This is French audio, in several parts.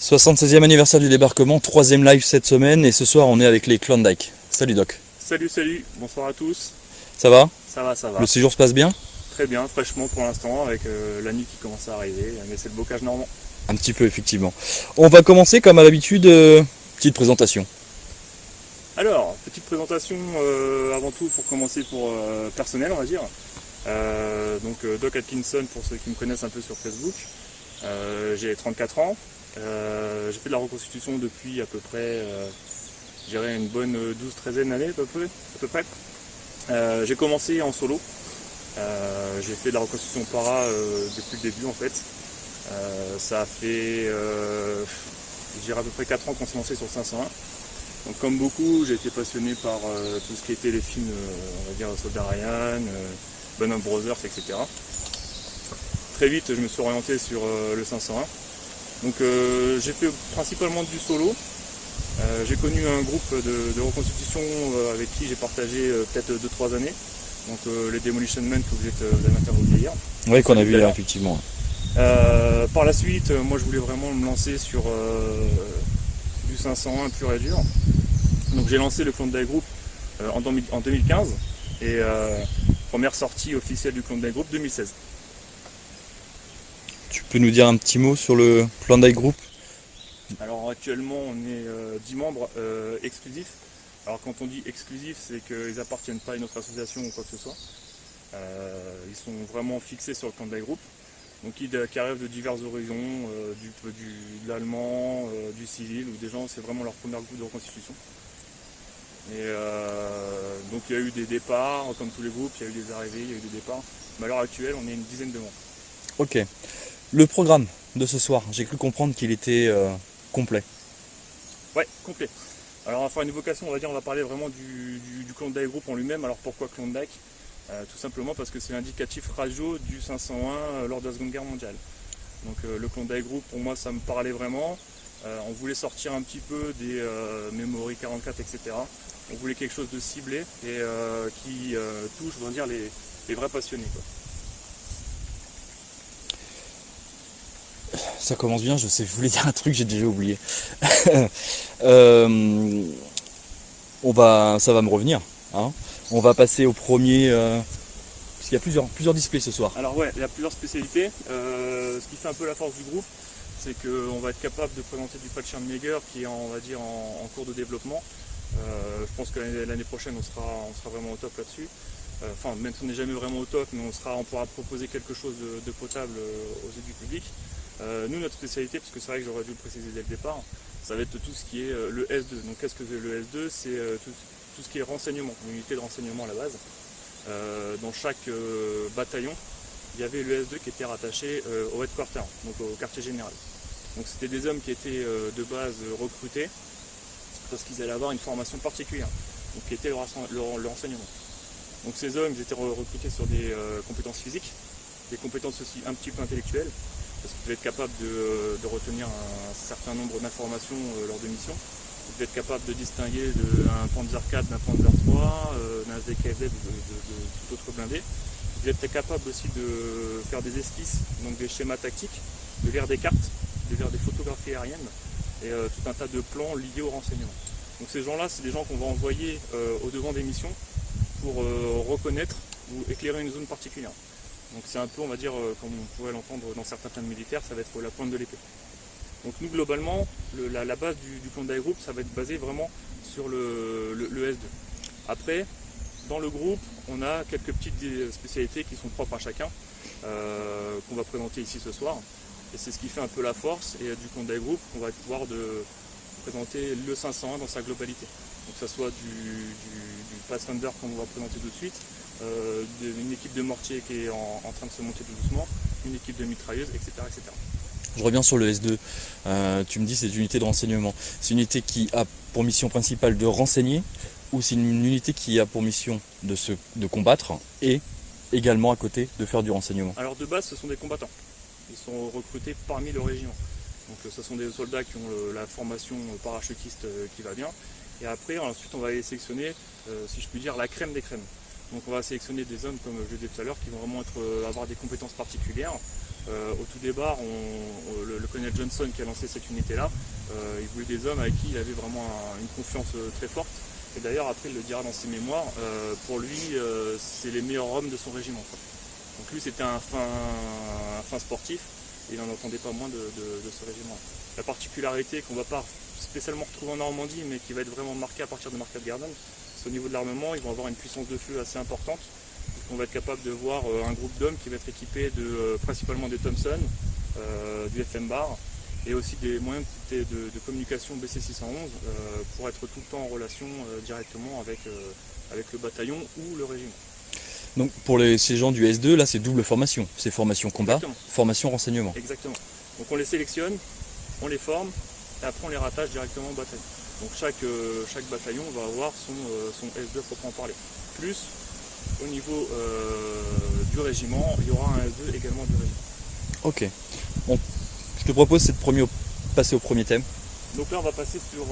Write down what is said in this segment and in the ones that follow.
76e anniversaire du débarquement, 3e live cette semaine et ce soir on est avec les Klondike. Salut Doc. Salut, bonsoir à tous. Ça va? Ça va. Le séjour se passe bien? Très bien, fraîchement pour l'instant avec la nuit qui commence à arriver, mais c'est le bocage normand. Un petit peu effectivement. On va commencer comme à l'habitude, petite présentation. Alors, petite présentation avant tout pour commencer pour personnel on va dire. Doc Atkinson pour ceux qui me connaissent un peu sur Facebook. J'ai 34 ans. J'ai fait de la reconstitution depuis à peu près, je dirais une bonne 12-13 années à peu près. J'ai commencé en solo. J'ai fait de la reconstitution para depuis le début en fait. Ça a fait je dirais à peu près 4 ans qu'on s'est lancé sur 501. Donc comme beaucoup, j'ai été passionné par tout ce qui était les films, on va dire Soldat Ryan, Band of Brothers, etc. Très vite, je me suis orienté sur le 501. Donc j'ai fait principalement du solo. J'ai connu un groupe de reconstitution avec qui j'ai partagé peut-être 2-3 années. Donc les Demolition Men que vous avez interviewé hier. Oui, qu'on a vu hier effectivement. Par la suite, moi je voulais vraiment me lancer sur du 501 pur et dur. Donc j'ai lancé le Klondike Group en 2015 et première sortie officielle du Klondike Group 2016. Tu peux nous dire un petit mot sur le Klondike Group? Alors actuellement on est 10 membres exclusifs. Alors quand on dit exclusif, c'est qu'ils n'appartiennent pas à une autre association ou quoi que ce soit. Ils sont vraiment fixés sur le Klondike Group. Donc qui rêvent de divers horizons, de l'allemand, du civil ou des gens, c'est vraiment leur premier groupe de reconstitution. Et donc il y a eu des départs, comme tous les groupes, il y a eu des arrivées, il y a eu des départs. Mais à l'heure actuelle, on est une dizaine de membres. Ok. Le programme de ce soir, j'ai cru comprendre qu'il était complet. Ouais, complet. Alors on va faire une évocation, on va parler vraiment du Klondike Group en lui-même. Alors pourquoi Klondike? Tout simplement parce que c'est l'indicatif radio du 501 lors de la Seconde Guerre mondiale. Donc le Klondike Group, pour moi, ça me parlait vraiment. On voulait sortir un petit peu des Memory 44, etc. On voulait quelque chose de ciblé et qui touche, on va dire, les vrais passionnés, quoi. Ça commence bien, je voulais dire un truc, j'ai déjà oublié. Ça va me revenir. Hein. On va passer au premier, parce qu'il y a plusieurs displays ce soir. Alors ouais, il y a plusieurs spécialités. Ce qui fait un peu la force du groupe, c'est qu'on va être capable de présenter du Fallschirmjäger qui est on va dire en cours de développement. Je pense que l'année prochaine on sera vraiment au top là-dessus. Enfin, même si on n'est jamais vraiment au top, mais on pourra proposer quelque chose de potable aux yeux du public. Nous, notre spécialité, parce que c'est vrai que j'aurais dû le préciser dès le départ, ça va être tout ce qui est le S2. Donc qu'est-ce que c'est le S2? C'est tout ce qui est renseignement, une unité de renseignement à la base. Dans chaque bataillon, il y avait le S2 qui était rattaché au headquarter, donc au quartier général. Donc c'était des hommes qui étaient de base recrutés parce qu'ils allaient avoir une formation particulière, donc qui était le renseignement. Donc ces hommes, ils étaient recrutés sur des compétences physiques, des compétences aussi un petit peu intellectuelles, parce qu'ils devaient être capables de retenir un certain nombre d'informations lors de missions. Ils devaient être capables de distinguer un Panzer IV d'un Panzer III, d'un SDKFZ de tout autre blindé. Ils devaient être capables aussi de faire des esquisses, donc des schémas tactiques, de lire des cartes, de lire des photographies aériennes et tout un tas de plans liés au renseignement. Donc ces gens-là, c'est des gens qu'on va envoyer au devant des missions pour reconnaître ou éclairer une zone particulière. Donc c'est un peu, on va dire, comme on pourrait l'entendre dans certains plans militaires, ça va être la pointe de l'épée. Donc nous, globalement, la base du Klondike Group, ça va être basé vraiment sur le S2. Après, dans le groupe, on a quelques petites spécialités qui sont propres à chacun, qu'on va présenter ici ce soir. Et c'est ce qui fait un peu la force et du Klondike Group, on va pouvoir présenter le 501 dans sa globalité. Donc que ce soit du Pathfinder comme on va présenter tout de suite, une équipe de mortier qui est en train de se monter tout doucement, une équipe de mitrailleuses, etc. etc. Je reviens sur le S2. Tu me dis c'est une unité de renseignement. C'est une unité qui a pour mission principale de renseigner ou c'est une unité qui a pour mission de combattre et également à côté de faire du renseignement? Alors de base, ce sont des combattants. Ils sont recrutés parmi le régiment. Donc ce sont des soldats qui ont la formation parachutiste qui va bien. Et après, ensuite, on va aller sélectionner, si je puis dire, la crème des crèmes. Donc on va sélectionner des hommes, comme je le disais tout à l'heure, qui vont vraiment avoir des compétences particulières. Au tout départ, le colonel Johnson qui a lancé cette unité-là, il voulait des hommes avec qui il avait vraiment une confiance très forte. Et d'ailleurs, après, il le dira dans ses mémoires, pour lui, c'est les meilleurs hommes de son régiment, quoi. Donc lui, c'était un fin sportif, et il n'en entendait pas moins de ce régiment. La particularité qu'on ne va pas spécialement retrouver en Normandie, mais qui va être vraiment marquée à partir de Market Garden, c'est au niveau de l'armement. Ils vont avoir une puissance de feu assez importante. On va être capable de voir un groupe d'hommes qui va être équipé de principalement des Thompson, du FM bar, et aussi des moyens de communication BC611 pour être tout le temps en relation directement avec le bataillon ou le régiment. Donc pour ces gens du S2, là c'est double formation. C'est formation combat, Exactement. formation renseignement. Exactement. Donc on les sélectionne, on les forme, et après on les rattache directement au bataillon. Donc chaque bataillon va avoir son S2 proprement parler. Plus au niveau du régiment, il y aura un S2 également du régiment. Ok. Bon, je te propose c'est de passer au premier thème. Donc là on va passer sur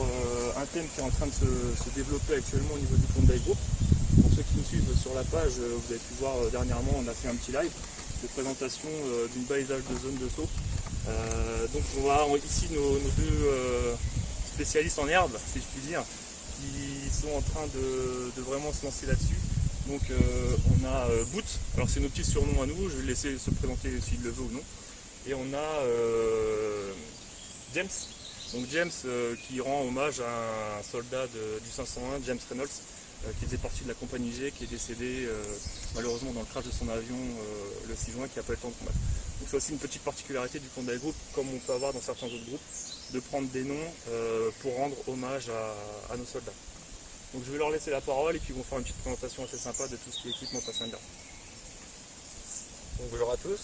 un thème qui est en train de se développer actuellement au niveau du Condai Group. Pour ceux qui nous suivent sur la page, vous avez pu voir dernièrement, on a fait un petit live de présentation d'une balisage de zone de saut. Donc on va ici nos deux spécialistes en herbe, si je puis dire, qui sont en train de vraiment se lancer là-dessus. Donc on a Boot, alors c'est nos petits surnoms à nous, je vais le laisser se présenter s'il le veut ou non. Et on a James, donc James qui rend hommage à un soldat du 501, James Reynolds, qui faisait partie de la compagnie G, qui est décédé malheureusement dans le crash de son avion le 6 juin, qui n'a pas eu le temps de combattre. Donc c'est aussi une petite particularité du Condai Group, comme on peut avoir dans certains autres groupes, de prendre des noms pour rendre hommage à nos soldats. Donc je vais leur laisser la parole et puis ils vont faire une petite présentation assez sympa de tout ce qui est équipement Pathfinder. Donc, bonjour à tous,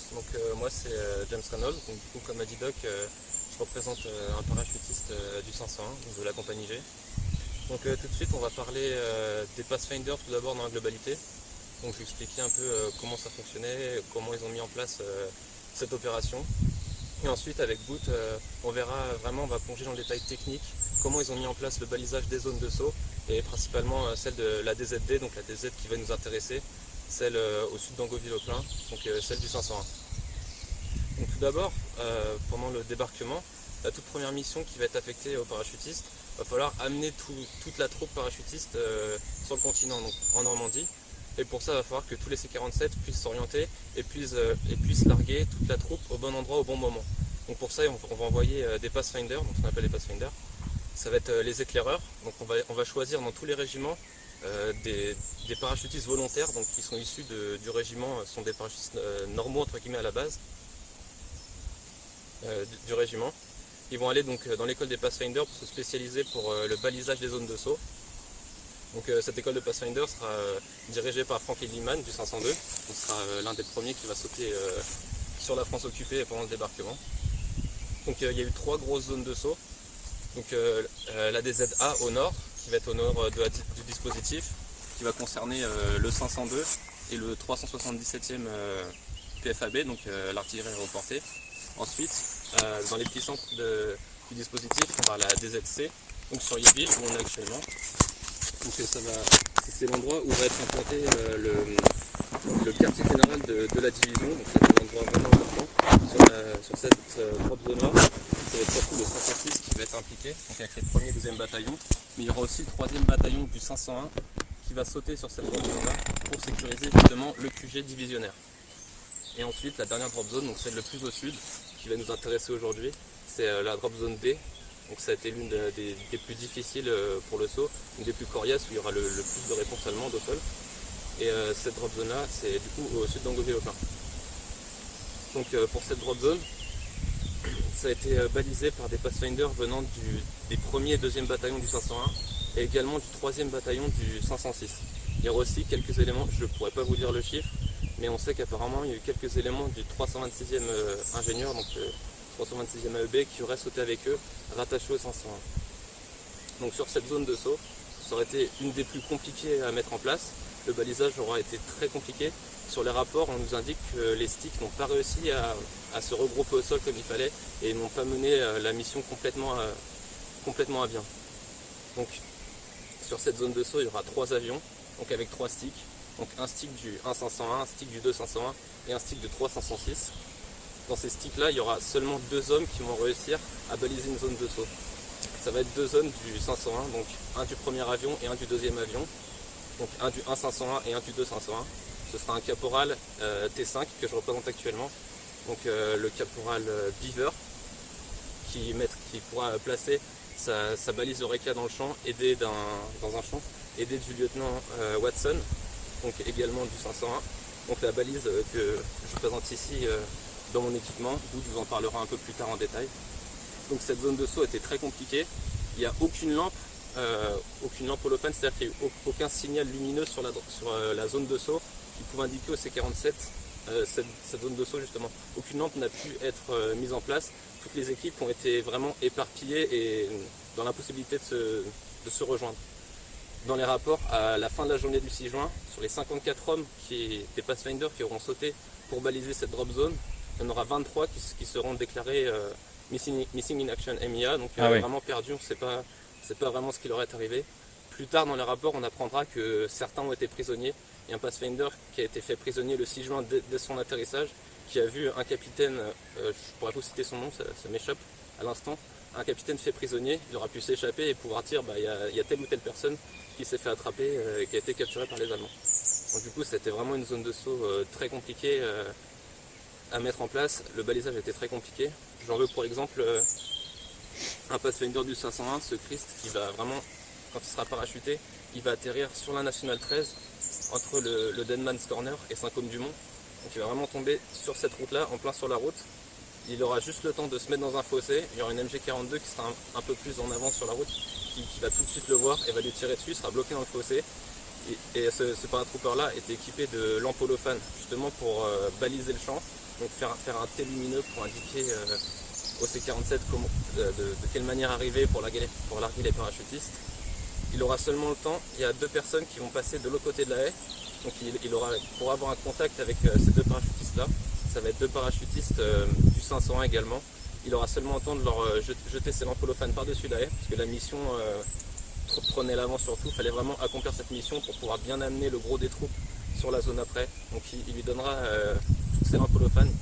moi c'est James Reynolds, donc du coup comme a dit Doc, je représente un parachutiste du 501, donc de la compagnie G. Donc tout de suite on va parler des Pathfinder tout d'abord dans la globalité. Donc je vais expliquer un peu comment ça fonctionnait, comment ils ont mis en place cette opération. Et ensuite avec Boot, on verra vraiment, on va plonger dans le détail technique, comment ils ont mis en place le balisage des zones de saut, et principalement celle de la DZD, donc la DZ qui va nous intéresser, celle au sud d'Angoville-au-Plain, donc celle du 501. Donc tout d'abord, pendant le débarquement, la toute première mission qui va être affectée aux parachutistes, il va falloir amener toute la troupe parachutiste sur le continent, donc en Normandie. Et pour ça, il va falloir que tous les C-47 puissent s'orienter et puissent larguer toute la troupe au bon endroit, au bon moment. Donc pour ça, on va envoyer des Pathfinder, donc ce qu'on appelle les Pathfinder. Ça va être les éclaireurs. Donc on va choisir dans tous les régiments des parachutistes volontaires, donc qui sont issus du régiment, sont des parachutistes normaux entre guillemets à la base du régiment. Ils vont aller donc dans l'école des Pathfinder pour se spécialiser pour le balisage des zones de saut. Donc cette école de Pathfinder sera dirigée par Franklin Liman du 502. Ce sera l'un des premiers qui va sauter sur la France occupée pendant le débarquement. Donc il y a eu 3 grosses zones de saut. Donc la DZA au nord, qui va être au nord du dispositif, qui va concerner le 502 et le 377e PFAB, donc l'artillerie aéroportée. Ensuite, dans les petits centres du dispositif, on va à la DZC, donc sur Yéville, où on est actuellement. Donc c'est l'endroit où va être implanté le quartier général de la division, donc c'est un endroit vraiment important. Sur cette droite zone-là, ça va être surtout le 506 qui va être impliqué, donc avec les 1er et 2e bataillons, mais il y aura aussi le 3e bataillon du 501 qui va sauter sur cette droite zone-là pour sécuriser justement le QG divisionnaire. Et ensuite, la dernière drop zone, donc celle le plus au sud, qui va nous intéresser aujourd'hui, c'est la drop zone D. Donc ça a été l'une des plus difficiles pour le saut, une des plus coriaces où il y aura le plus de réponses allemandes au sol. Et cette drop zone là, c'est du coup au sud d'Angoville-au-Plain. Donc pour cette drop zone, ça a été balisé par des Pathfinder venant des 1er et 2e bataillons du 501 et également du 3e bataillon du 506. Il y aura aussi quelques éléments, je ne pourrais pas vous dire le chiffre, mais on sait qu'apparemment il y a eu quelques éléments du 326e ingénieur, donc 326e AEB, qui aurait sauté avec eux, rattaché au 501. Donc sur cette zone de saut, ça aurait été une des plus compliquées à mettre en place. Le balisage aura été très compliqué. Sur les rapports, on nous indique que les sticks n'ont pas réussi à se regrouper au sol comme il fallait et n'ont pas mené la mission complètement à bien. Donc sur cette zone de saut, il y aura 3 avions, donc avec 3 sticks. Donc un stick du 1-501, un stick du 2-501 et un stick de 3-506. dans ces sticks-là, il y aura seulement 2 hommes qui vont réussir à baliser une zone de saut. Ça va être 2 hommes du 501, donc un du premier avion et un du deuxième avion. Donc un du 1-501 et un du 2-501. Ce sera un caporal T5 que je représente actuellement. Donc le caporal Beaver qui pourra placer sa balise Eureka dans le champ, dans un champ, aidé du lieutenant Watson, donc également du 501. Donc la balise que je présente ici dans mon équipement, Wood vous en parlera un peu plus tard en détail. Donc cette zone de saut était très compliquée. Il n'y a aucune lampe holophane, c'est-à-dire qu'il n'y a eu aucun signal lumineux sur la zone de saut qui pouvait indiquer au C-47 cette zone de saut justement. Aucune lampe n'a pu être mise en place. Toutes les équipes ont été vraiment éparpillées et dans l'impossibilité de se rejoindre. Dans les rapports, à la fin de la journée du 6 juin, sur les 54 hommes des Pathfinder qui auront sauté pour baliser cette drop zone, il y en aura 23 qui seront déclarés missing in action MIA, donc vraiment perdus, on ne sait pas vraiment ce qui leur est arrivé. Plus tard dans les rapports, on apprendra que certains ont été prisonniers. Il y a un Pathfinder qui a été fait prisonnier le 6 juin dès son atterrissage, qui a vu un capitaine, je ne pourrais pas vous citer son nom, ça m'échappe à l'instant, un capitaine fait prisonnier, il aura pu s'échapper et pouvoir dire il y a telle ou telle personne qui s'est fait attraper et qui a été capturée par les Allemands. Donc du coup c'était vraiment une zone de saut très compliquée à mettre en place, le balisage était très compliqué. J'en veux pour exemple un Pathfinder du 501, ce Christ, qui va vraiment, quand il sera parachuté, il va atterrir sur la Nationale 13, entre le Deadman's Corner et Saint-Côme-du-Mont. Donc il va vraiment tomber sur cette route-là, en plein sur la route. Il aura juste le temps de se mettre dans un fossé. Il y aura une MG42 qui sera un peu plus en avant sur la route, qui va tout de suite le voir et va lui tirer dessus, il sera bloqué dans le fossé. Et ce paratrooper-là était équipé de lampes holophane, justement pour baliser le champ, donc faire un T lumineux pour indiquer au C-47 de quelle manière arriver pour larguer les parachutistes. Il aura seulement le temps, il y a 2 personnes qui vont passer de l'autre côté de la haie, donc il pourra avoir un contact avec ces 2 parachutistes-là. Ça va être 2 parachutistes du 501 également. Il aura seulement le temps de leur jeter ses lampes holophanes par-dessus la haie, parce que la mission prenait l'avant surtout. Il fallait vraiment accomplir cette mission pour pouvoir bien amener le gros des troupes sur la zone après. Donc il lui donnera toutes ces lampes holophanes,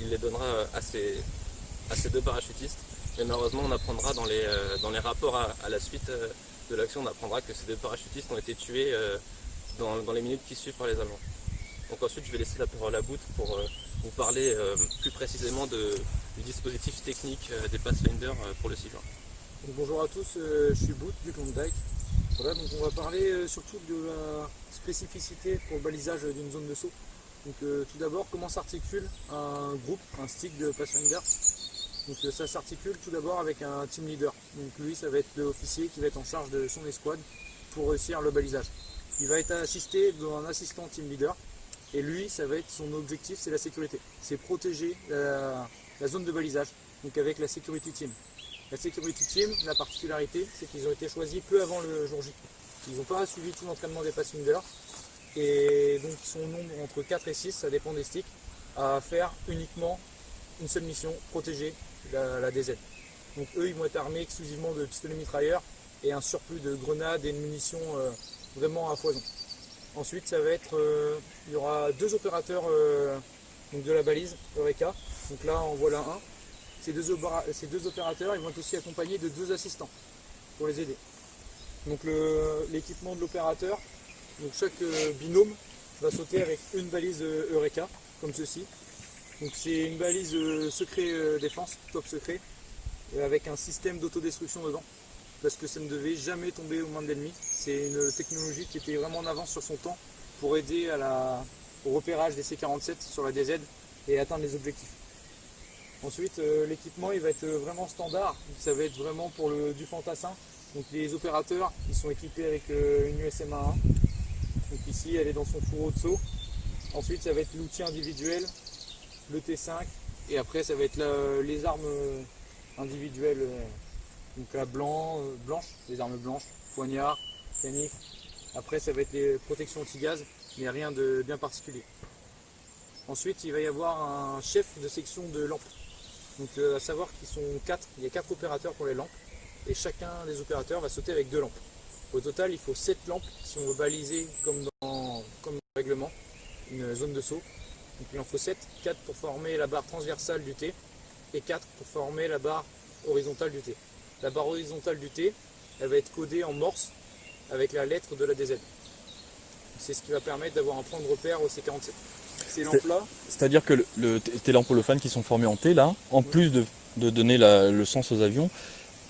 il les donnera à ces 2 parachutistes. Mais malheureusement on apprendra dans les rapports à la suite de l'action, on apprendra que ces 2 parachutistes ont été tués dans les minutes qui suivent par les Allemands. Donc ensuite je vais laisser la parole à Boot pour vous parler plus précisément du dispositif technique des Pathfinder pour le 6 juin. Donc, bonjour à tous, je suis Boot du Klondike. Voilà, donc on va parler surtout de la spécificité pour le balisage d'une zone de saut. Donc tout d'abord, comment s'articule un groupe, un stick de Pathfinder. Donc ça s'articule tout d'abord avec un team leader. Donc lui, ça va être l'officier qui va être en charge de son escouade pour réussir le balisage. Il va être assisté d'un assistant team leader. Et lui, ça va être son objectif, c'est la sécurité. C'est protéger la zone de balisage, donc avec la security team. La security team, la particularité, c'est qu'ils ont été choisis peu avant le jour J. Ils n'ont pas suivi tout l'entraînement des Pathfinder. Et donc ils sont au nombre entre 4 et 6, ça dépend des sticks, à faire uniquement une seule mission, protéger la DZ. Donc eux, ils vont être armés exclusivement de pistolets mitrailleurs et un surplus de grenades et de munitions vraiment à foison. Ensuite, ça va être, il y aura 2 opérateurs donc de la balise Eureka. Donc là, en voilà un. Ces deux opérateurs, ils vont être aussi accompagnés de 2 assistants pour les aider. Donc l'équipement de l'opérateur, donc chaque binôme va sauter avec une balise Eureka, comme ceci. Donc c'est une balise secret défense, top secret, avec un système d'autodestruction dedans, parce que ça ne devait jamais tomber aux mains de l'ennemi. C'est une technologie qui était vraiment en avance sur son temps pour aider au repérage des C-47 sur la DZ et atteindre les objectifs. Ensuite, l'équipement il va être vraiment standard, ça va être vraiment pour du fantassin. Donc les opérateurs ils sont équipés avec une USM A1. Donc ici elle est dans son fourreau de saut. Ensuite ça va être l'outil individuel, le T5, et après ça va être les armes individuelles. Donc la blanche, les armes blanches, poignard, canif. Après ça va être les protections anti-gaz, mais rien de bien particulier. Ensuite il va y avoir un chef de section de lampes. Donc à savoir qu'ils sont 4, il y a 4 opérateurs pour les lampes, et chacun des opérateurs va sauter avec 2 lampes. Au total il faut 7 lampes si on veut baliser comme dans le règlement, une zone de saut. Donc il en faut 7, 4 pour former la barre transversale du T et 4 pour former la barre horizontale du T. La barre horizontale du T, elle va être codée en morse avec la lettre de la DZ. C'est ce qui va permettre d'avoir un point de repère au C47. Ces lampes-là, C'est-à-dire que tes lampes holophanes qui sont formées en T, là, en plus de donner le sens aux avions,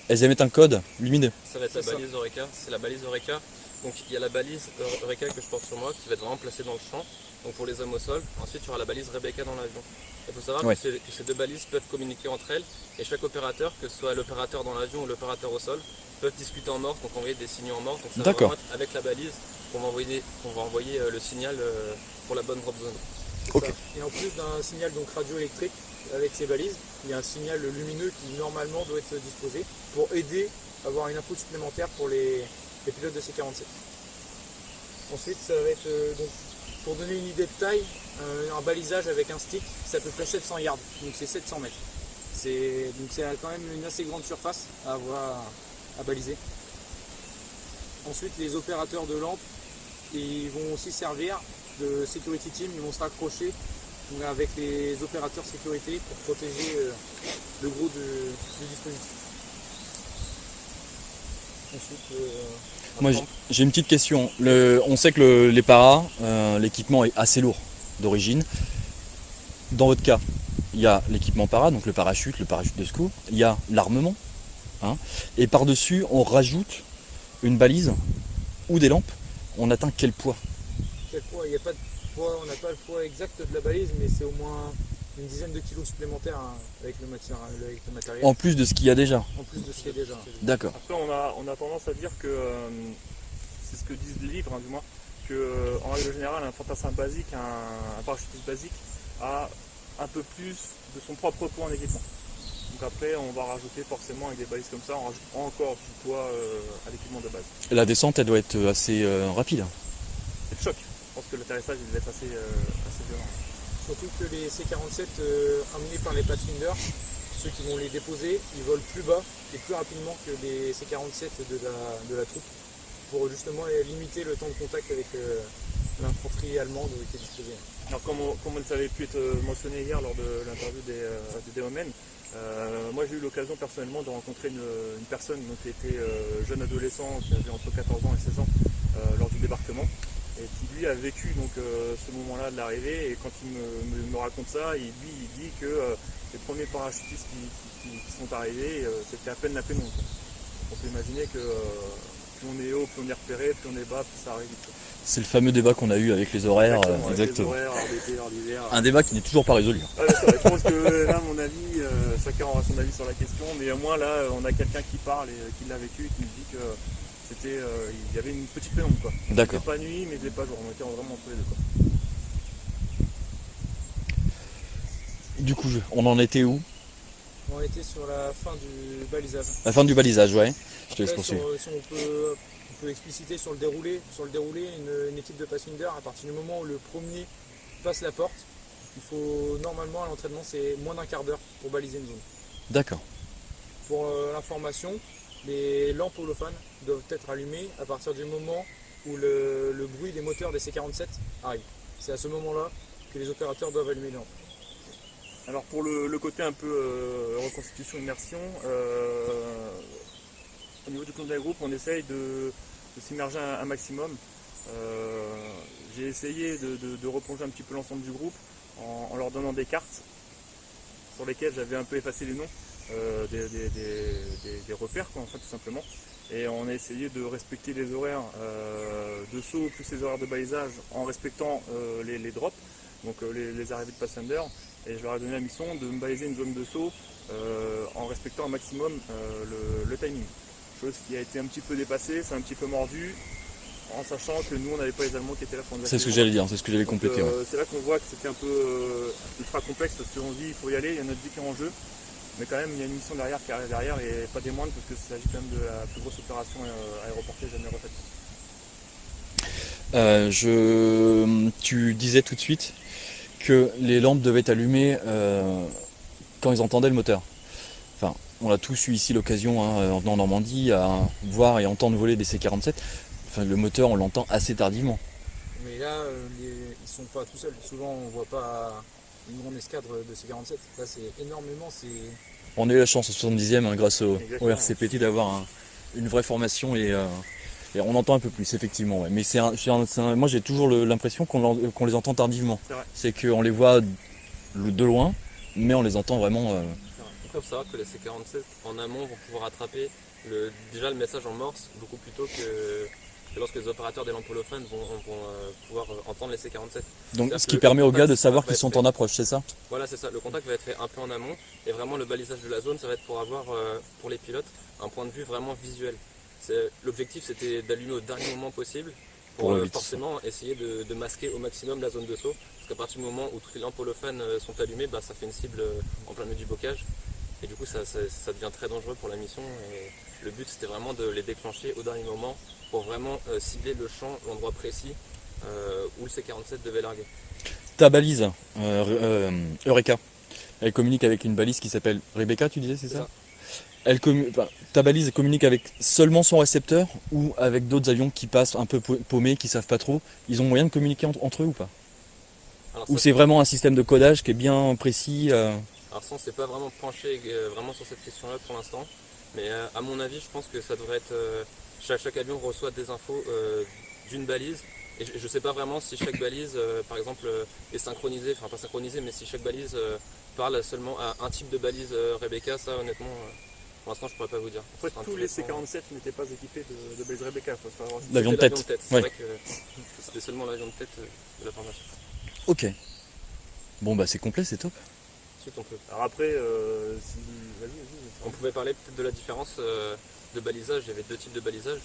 elles émettent un code lumineux. Ça va être la balise Eureka, c'est la balise Eureka. Donc il y a la balise Eureka que je porte sur moi qui va être vraiment placée dans le champ, donc pour les hommes au sol. Ensuite il y aura la balise Rebecca dans l'avion. Il faut savoir que ces deux balises peuvent communiquer entre elles et chaque opérateur, que ce soit l'opérateur dans l'avion ou l'opérateur au sol, peuvent discuter en morse, donc envoyer des signaux en morse. Donc ça va vraiment être avec la balise qu'on va envoyer le signal pour la bonne drop zone. Okay. Et en plus d'un signal donc radioélectrique avec ces balises, il y a un signal lumineux qui normalement doit être disposé pour aider à avoir une info supplémentaire pour les pilotes de C-47. Ensuite, ça va être, donc, pour donner une idée de taille, un balisage avec un stick, ça peut faire 700 yards, donc c'est 700 mètres. Donc c'est quand même une assez grande surface à avoir à baliser. Ensuite, les opérateurs de lampes, ils vont aussi servir de security team, ils vont se raccrocher avec les opérateurs sécurité pour protéger le gros du dispositif. Ensuite, moi j'ai une petite question. On sait que les paras, l'équipement est assez lourd d'origine. Dans votre cas, il y a l'équipement para, donc le parachute de secours, il y a l'armement, hein, et par-dessus on rajoute une balise ou des lampes. On atteint quel poids? Quel poids? Il n'y a pas de poids, on n'a pas le poids exact de la balise, mais c'est au moins une dizaine de kilos supplémentaires hein, avec le matériel. En plus de ce qu'il y a déjà. En plus de ce qu'il y a déjà. D'accord. Après, on a tendance à dire que, c'est ce que disent les livres, hein, du moins, qu'en règle générale, un fantassin basique, un parachutiste basique, a un peu plus de son propre poids en équipement. Donc après, on va rajouter forcément avec des balises comme ça, on rajoute encore du poids à l'équipement de base. La descente, elle doit être assez rapide. C'est le choc. Je pense que l'atterrissage, il va être assez violent. Surtout que les C-47 amenés par les Pathfinder, ceux qui vont les déposer, ils volent plus bas et plus rapidement que les C-47 de la troupe pour justement limiter le temps de contact avec l'infanterie allemande qui est disposée. Alors comme ça avait pu être mentionné hier lors de l'interview des Deomen, moi j'ai eu l'occasion personnellement de rencontrer une personne qui était jeune adolescent, qui avait entre 14 ans et 16 ans lors du débarquement, et qui lui a vécu donc, ce moment-là de l'arrivée, et quand il me raconte ça, il dit que les premiers parachutistes qui sont arrivés, c'était à peine la pénombre. On peut imaginer que plus on est haut, plus on est repéré, plus on est bas, plus ça arrive vite. C'est le fameux débat qu'on a eu avec les horaires. Exactement. Les horaires, hors d'été, hors d'hiver. Un débat qui n'est toujours pas résolu. Ouais, c'est vrai. Je pense que là, à mon avis, chacun aura son avis sur la question, mais au moins là, on a quelqu'un qui parle et qui l'a vécu et qui nous dit que il y avait une petite pénombre, quoi. D'accord. C'était pas nuit, mais c'était pas jour. On était vraiment entre les deux, quoi. Du coup, on en était où? On était sur la fin du balisage. La fin du balisage, ouais. Je te laisse Après, poursuivre. si on peut expliciter sur le déroulé, une équipe de Pathfinder, à partir du moment où le premier passe la porte, il faut normalement à l'entraînement c'est moins d'un quart d'heure pour baliser une zone. D'accord. Pour l'information, les lampes holophanes doivent être allumées à partir du moment où le bruit des moteurs des C-47 arrive. C'est à ce moment-là que les opérateurs doivent allumer les lampes. Alors pour le côté un peu reconstitution immersion, au niveau du contact groupe, on essaye de s'immerger un maximum. J'ai essayé de replonger un petit peu l'ensemble du groupe en leur donnant des cartes sur lesquelles j'avais un peu effacé les noms des repères, quoi, en fait, tout simplement. Et on a essayé de respecter les horaires de saut plus les horaires de balisage en respectant les drops, donc les arrivées de Pathfinder. Et je leur ai donné la mission de me baliser une zone de saut en respectant un maximum le timing. Chose qui a été un petit peu dépassée, c'est un petit peu mordu, en sachant que nous on n'avait pas les Allemands qui étaient là pour nous accueillir. C'est ce que j'allais dire, c'est ce que j'allais compléter. Ouais. C'est là qu'on voit que c'était un peu ultra complexe parce qu'on se dit il faut y aller, il y a notre vie qui est en jeu. Mais quand même il y a une mission derrière qui arrive derrière et pas des moindres parce que il s'agit quand même de la plus grosse opération aéroportée jamais refaite. Tu disais tout de suite que les lampes devaient être allumées quand ils entendaient le moteur. Enfin, on a tous eu ici l'occasion, en venant en Normandie, à voir et entendre voler des C-47. Enfin, le moteur, on l'entend assez tardivement. Mais là, ils sont pas tout seuls. Souvent, on voit pas une grande escadre de C-47. Là, c'est énormément. On a eu la chance au 70e grâce au Exactement. RCPT d'avoir une vraie formation et on entend un peu plus effectivement. Ouais. Mais moi j'ai toujours l'impression qu'on les entend tardivement. C'est vrai. C'est qu'on les voit de loin, mais on les entend vraiment. Après, il faut savoir que les C-47 en amont vont pouvoir attraper déjà le message en morse beaucoup plus tôt que lorsque les opérateurs des lampes holophones vont pouvoir entendre les C-47. Donc C'est-à-dire ce que qui le permet aux contact gars de savoir va qu'ils être sont fait. en approche, c'est ça? Voilà, c'est ça. Le contact va être fait un peu en amont et vraiment le balisage de la zone, ça va être pour avoir pour les pilotes un point de vue vraiment visuel. L'objectif c'était d'allumer au dernier moment possible pour Pour éviter forcément essayer de masquer au maximum la zone de saut. Parce qu'à partir du moment où toutes les lampes holophones sont allumées, ça fait une cible en plein milieu du bocage. Et du coup ça devient très dangereux pour la mission. Et le but c'était vraiment de les déclencher au dernier moment pour vraiment cibler le champ, l'endroit précis où le C-47 devait larguer. Ta balise, Eureka, elle communique avec une balise qui s'appelle Rebecca, tu disais, c'est ça? Ta balise communique avec seulement son récepteur ou avec d'autres avions qui passent un peu paumés, qui savent pas trop? Ils ont moyen de communiquer entre eux ou pas? Alors, Ou c'est vraiment un système de codage qui est bien précis Alors ça, on s'est pas vraiment penché vraiment sur cette question-là pour l'instant, mais à mon avis, je pense que ça devrait être chaque avion reçoit des infos d'une balise, et je ne sais pas vraiment si chaque balise, par exemple, est synchronisée, enfin pas synchronisée, mais si chaque balise parle seulement à un type de balise Rebecca, ça honnêtement, pour l'instant, je pourrais pas vous dire. Après, C'est tous les intéressant. C-47 n'étaient pas équipés de balises Rebecca. Faut savoir. L'avion de C'était tête. C'est Ouais. vrai que c'était seulement l'avion de tête de la formation. Ok. Bon bah c'est complet, c'est top. Ensuite, on peut. Alors après, vas-y. On pouvait parler peut-être de la différence de balisage. Il y avait deux types de balisage.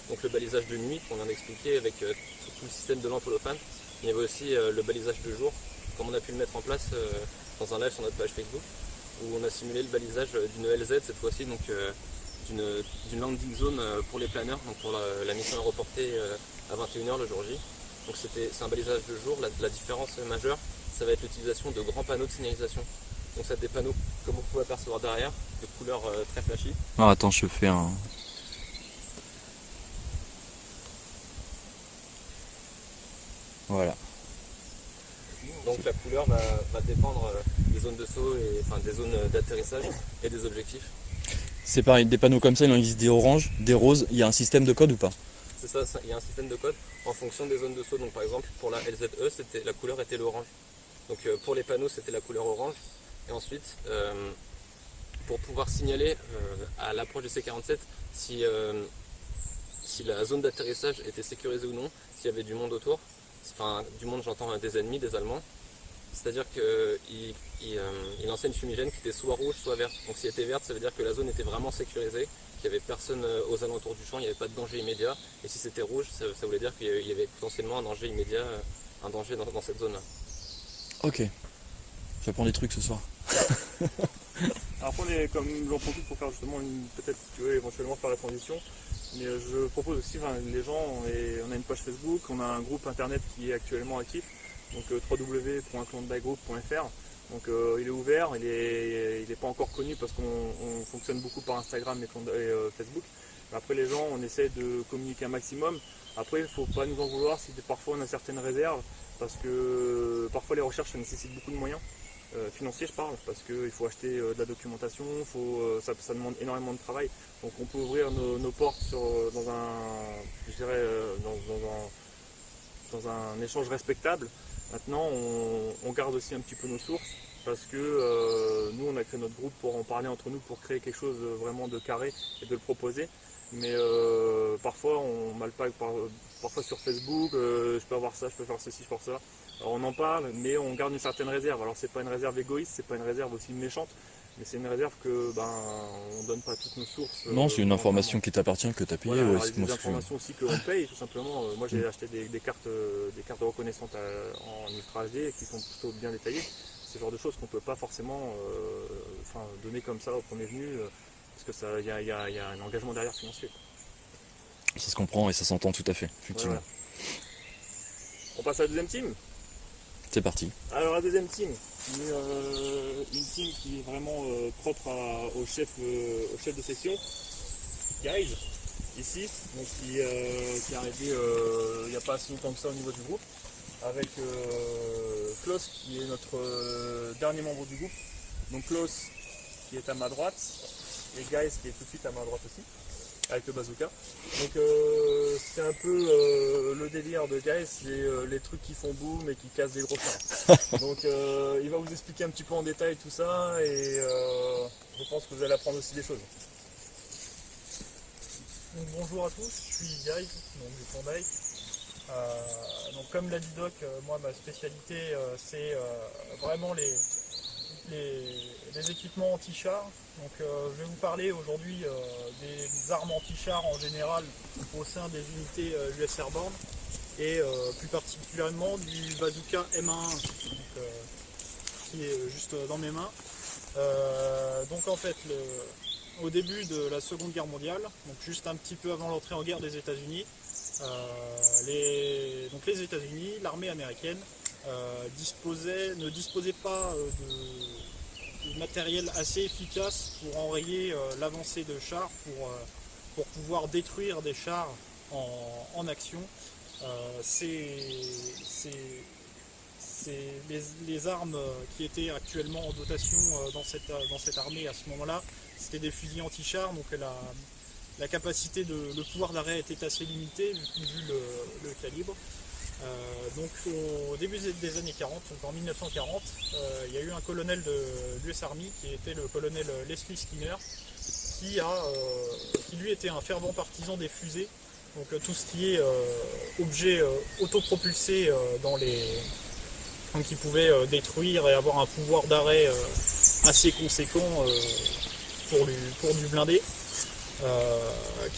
Donc le balisage de nuit qu'on vient d'expliquer avec tout le système de lampes holophane. Il y avait aussi le balisage de jour, comme on a pu le mettre en place dans un live sur notre page Facebook, où on a simulé le balisage d'une LZ cette fois-ci, donc d'une landing zone pour les planeurs, donc pour la mission est reportée à 21h le jour J. Donc c'est un balisage de jour. La différence majeure, ça va être l'utilisation de grands panneaux de signalisation. Donc ça des panneaux, comme vous pouvez apercevoir derrière, de couleurs très flashy. Alors attends, je fais un... Voilà. Donc la couleur va dépendre des zones de saut, enfin des zones d'atterrissage et des objectifs. C'est pareil, des panneaux comme ça, il en existe des oranges, des roses, il y a un système de code ou pas? C'est ça, il y a un système de code en fonction des zones de saut. Donc par exemple pour la LZE, la couleur était l'orange. Donc pour les panneaux c'était la couleur orange. Et ensuite, pour pouvoir signaler à l'approche du C-47 si la zone d'atterrissage était sécurisée ou non, s'il y avait du monde autour, enfin du monde j'entends des ennemis, des Allemands, c'est-à-dire qu'il lançait une fumigène qui était soit rouge, soit verte. Donc si elle était verte, ça veut dire que la zone était vraiment sécurisée, qu'il n'y avait personne aux alentours du champ, il n'y avait pas de danger immédiat. Et si c'était rouge, ça voulait dire qu'il y avait potentiellement un danger immédiat, un danger dans cette zone-là. Ok. J'apprends des trucs ce soir. Alors après, comme j'en profite pour faire justement peut-être si tu veux éventuellement faire la transition, mais je propose aussi, les gens, on a une page Facebook, on a un groupe internet qui est actuellement actif, donc www.clondbygroup.fr. Donc il est ouvert, il est pas encore connu parce qu'on fonctionne beaucoup par Instagram et Facebook. Mais après les gens, on essaie de communiquer un maximum. Après, il ne faut pas nous en vouloir si parfois on a certaines réserves, parce que parfois les recherches ça nécessite beaucoup de moyens. Financier je parle, parce qu'il faut acheter de la documentation, ça demande énormément de travail. Donc on peut ouvrir nos portes dans un échange respectable. Maintenant on garde aussi un petit peu nos sources, parce que nous on a créé notre groupe pour en parler entre nous, pour créer quelque chose vraiment de carré et de le proposer. Mais parfois on m'alpague parfois sur Facebook, je peux avoir ça, je peux faire ceci, je peux faire ça. Alors on en parle, mais on garde une certaine réserve. Alors c'est pas une réserve égoïste, c'est pas une réserve aussi méchante, mais c'est une réserve que on donne pas toutes nos sources. Non, c'est une information qui t'appartient, que tu as payé. Voilà, Ouais, alors, c'est des bon, informations aussi que l'on paye tout simplement. Moi j'ai acheté des cartes de reconnaissance en Ultra HD qui sont plutôt bien détaillées. C'est le genre de choses qu'on peut pas forcément donner comme ça au premier venu, parce que il y a un engagement derrière financier. Ça se comprend et ça s'entend tout à fait, effectivement. Voilà. On passe à la deuxième team. C'est parti. Alors la deuxième team, une team qui est vraiment propre au chef de section, Garage. ici, donc qui est arrivé il n'y a pas si longtemps que ça au niveau du groupe, avec Klaus qui est notre dernier membre du groupe. Donc Klaus qui est à ma droite et Guys qui est tout de suite à ma droite aussi, avec le bazooka. Donc c'est un peu le délire de Guys, c'est les trucs qui font boum et qui cassent des gros chars. Donc il va vous expliquer un petit peu en détail tout ça et je pense que vous allez apprendre aussi des choses. Donc, bonjour à tous, je suis Guy, donc du Klondike. Donc comme l'a dit Doc, moi ma spécialité c'est vraiment les équipements anti-char. Donc je vais vous parler aujourd'hui des armes anti-char en général au sein des unités US Airborne et plus particulièrement du bazooka M1 donc, qui est juste dans mes mains. Donc en fait au début de la Seconde Guerre mondiale, donc juste un petit peu avant l'entrée en guerre des États-Unis, les États-Unis, l'armée américaine ne disposait pas de matériel assez efficace pour enrayer l'avancée de chars, pour pouvoir détruire des chars en action. Les armes qui étaient actuellement en dotation dans cette armée à ce moment-là, c'était des fusils anti-chars, donc la capacité le pouvoir d'arrêt était assez limité vu le calibre. Donc au début des années 40, donc en 1940, il y a eu un colonel de l'US Army qui était le colonel Leslie Skinner, qui lui était un fervent partisan des fusées, donc tout ce qui est objet autopropulsé donc qui pouvait détruire et avoir un pouvoir d'arrêt assez conséquent pour du blindé.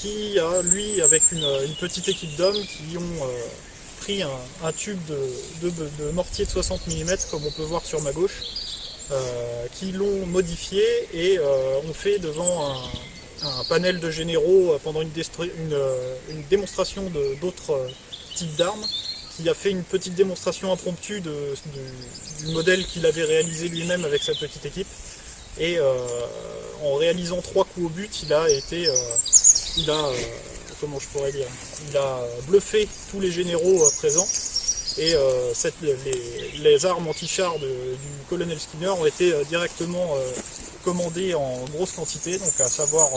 Qui a, lui, avec une petite équipe d'hommes qui ont pris un tube de mortier de 60 mm, comme on peut voir sur ma gauche, qui l'ont modifié et ont fait devant un panel de généraux pendant une démonstration d'autres types d'armes, qui a fait une petite démonstration impromptue du modèle qu'il avait réalisé lui-même avec sa petite équipe. Et en réalisant 3 coups au but, il a bluffé tous les généraux présents. Et les armes anti-chars du colonel Skinner ont été directement commandées en grosse quantité, donc à savoir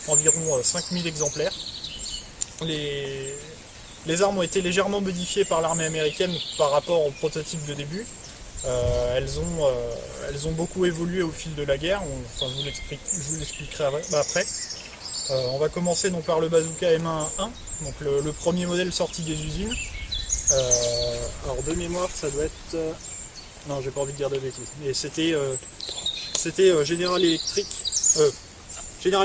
environ 5000 exemplaires. Les armes ont été légèrement modifiées par l'armée américaine par rapport au prototype de début. Elles ont beaucoup évolué au fil de la guerre, je vous l'expliquerai après. On va commencer donc par le bazooka M1-1, donc le premier modèle sorti des usines. Alors de mémoire ça doit être... non, j'ai pas envie de dire de bêtises, mais c'était General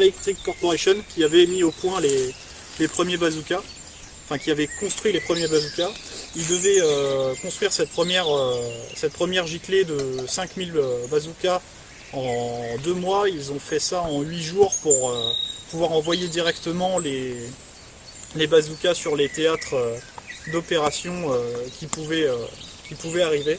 Electric Corporation qui avait mis au point les premiers bazookas, enfin qui avait construit les premiers bazookas. Ils devaient construire cette première giclée de 5000 bazookas en 2 mois. Ils ont fait ça en 8 jours pour pouvoir envoyer directement les bazookas sur les théâtres d'opération qui pouvaient arriver.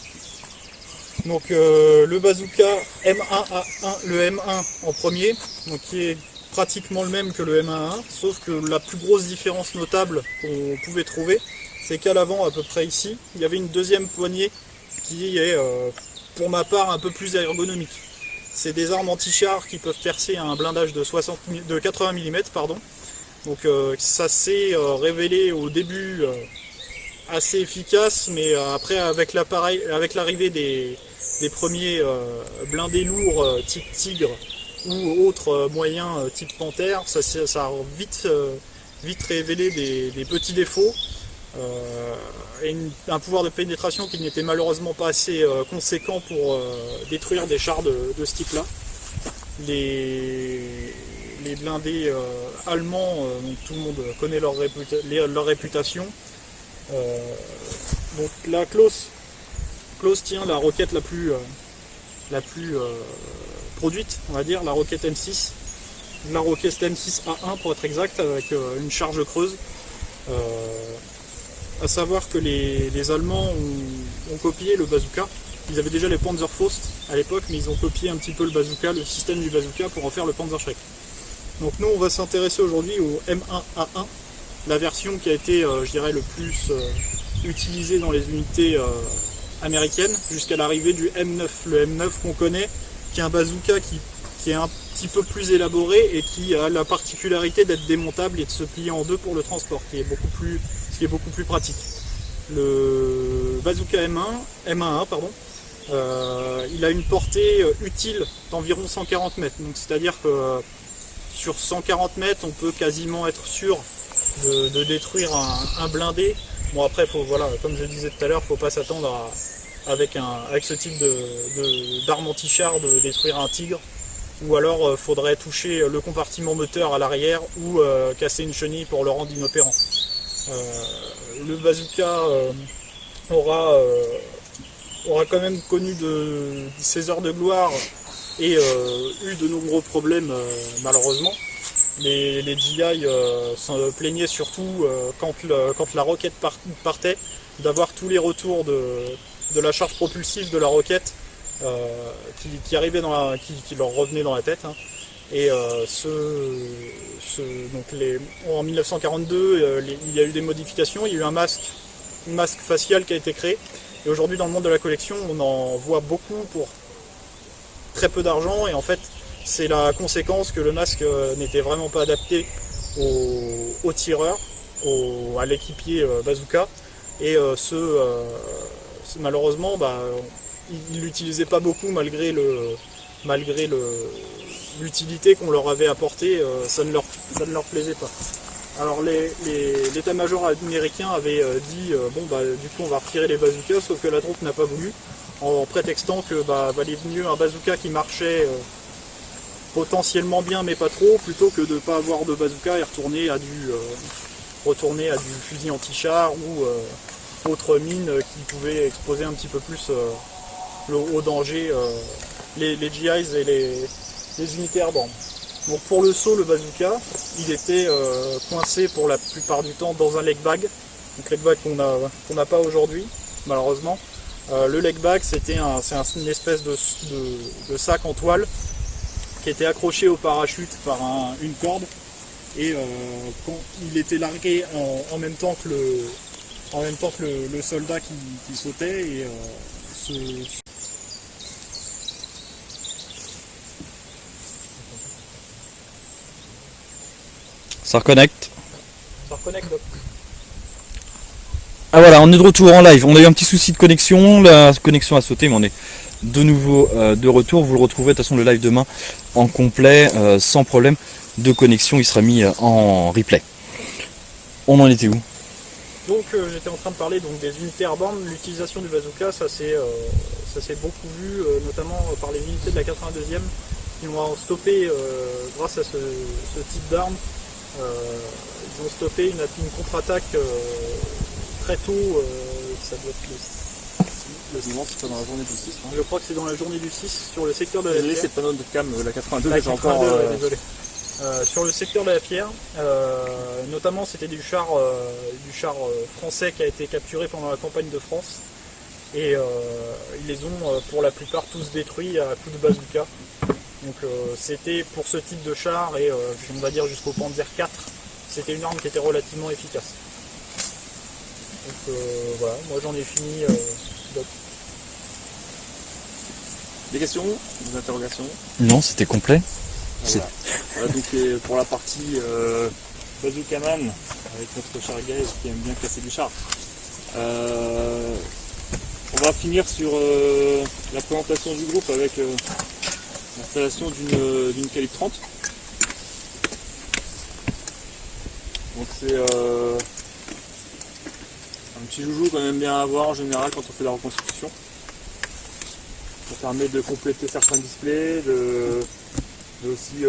Donc le bazooka M1A1, le M1 en premier, donc qui est pratiquement le même que le M1A1, sauf que la plus grosse différence notable qu'on pouvait trouver, c'est qu'à l'avant, à peu près ici, il y avait une deuxième poignée qui est, pour ma part, un peu plus ergonomique. C'est des armes anti-chars qui peuvent percer un blindage de 80 mm. Donc ça s'est révélé au début assez efficace, mais après, avec l'arrivée des premiers blindés lourds type Tigre ou autres moyens type Panthère, ça a vite révélé des petits défauts. Et un pouvoir de pénétration qui n'était malheureusement pas assez conséquent pour détruire des chars de ce type-là. Les blindés allemands, donc tout le monde connaît leur réputation. Donc là, Klaus tient la roquette la plus produite, on va dire, la roquette M6. La roquette M6A1 pour être exact, avec une charge creuse. À savoir que les Allemands ont copié le bazooka. Ils avaient déjà les Panzerfaust à l'époque, mais ils ont copié un petit peu le bazooka, le système du bazooka, pour en faire le Panzerschreck. Donc nous on va s'intéresser aujourd'hui au M1A1, la version qui a été je dirais le plus utilisée dans les unités américaines jusqu'à l'arrivée du M9. Le M9 qu'on connaît, qui est un bazooka qui est un petit peu plus élaboré et qui a la particularité d'être démontable et de se plier en deux pour le transport, ce qui est beaucoup plus pratique. Le bazooka M1A1, il a une portée utile d'environ 140 mètres. Donc c'est-à-dire que sur 140 mètres, on peut quasiment être sûr de détruire un blindé. Bon après, comme je le disais tout à l'heure, il ne faut pas s'attendre avec ce type d'arme anti-char de détruire un tigre. Ou alors il faudrait toucher le compartiment moteur à l'arrière ou casser une chenille pour le rendre inopérant. Le bazooka aura quand même connu ses heures de gloire et eu de nombreux problèmes malheureusement. Les GI s'en plaignaient surtout quand la roquette partait, d'avoir tous les retours de la charge propulsive de la roquette qui arrivait qui leur revenait dans la tête. Hein. Et en 1942, il y a eu des modifications, il y a eu un masque facial qui a été créé. Et aujourd'hui dans le monde de la collection, on en voit beaucoup pour très peu d'argent. Et en fait, c'est la conséquence que le masque n'était vraiment pas adapté aux tireurs, à l'équipier bazooka. Et malheureusement, ils ne l'utilisaient pas beaucoup malgré l'utilité qu'on leur avait apportée, ça ne leur plaisait pas. Alors l'état-major américain avait dit du coup on va retirer les bazookas, sauf que la troupe n'a pas voulu, en prétextant que valait mieux un bazooka qui marchait potentiellement bien mais pas trop, plutôt que de ne pas avoir de bazooka et retourner à du fusil anti-char ou autre mine qui pouvait exposer un petit peu plus au danger les GIs et les unités airborne. Donc pour le saut, le bazooka, il était coincé pour la plupart du temps dans un leg bag. Donc leg bag qu'on n'a pas aujourd'hui, malheureusement. Le leg bag, c'est une espèce de sac en toile qui était accroché au parachute par une corde. Et quand il était largué en même temps que le soldat qui sautait, et Ça reconnecte. ça reconnecte. Donc. Ah voilà, on est de retour en live. On a eu un petit souci de connexion, la connexion a sauté, mais on est de nouveau de retour. Vous le retrouverez de toute façon le live demain en complet, sans problème de connexion. Il sera mis en replay. On en était où? Donc j'étais en train de parler des unités airborne. L'utilisation du bazooka, ça s'est beaucoup vu, notamment par les unités de la 82e qui ont stoppé, grâce à ce type d'arme, ils ont stoppé une contre-attaque très tôt, ça doit être c'est pas dans la journée du 6. je crois que c'est dans la journée du 6 sur le secteur de la Désolé, Fière. c'est pas notre cam, la 82, La j'ai encore. 82, désolé. Sur le secteur de la Fière, notamment c'était du char français qui a été capturé pendant la campagne de France. Et ils les ont pour la plupart tous détruits à coups de bazooka. Donc c'était pour ce type de char et on va dire jusqu'au Panzer IV, c'était une arme qui était relativement efficace. Donc voilà, moi j'en ai fini. Des questions? Des interrogations? Non, c'était complet. Voilà, donc pour la partie Bazooka Man, avec notre char Gaël qui aime bien casser du char. On va finir sur la présentation du groupe avec l'installation d'une calibre 30. Donc c'est un petit joujou qu'on aime bien avoir en général quand on fait la reconstruction. Ça permet de compléter certains displays, de aussi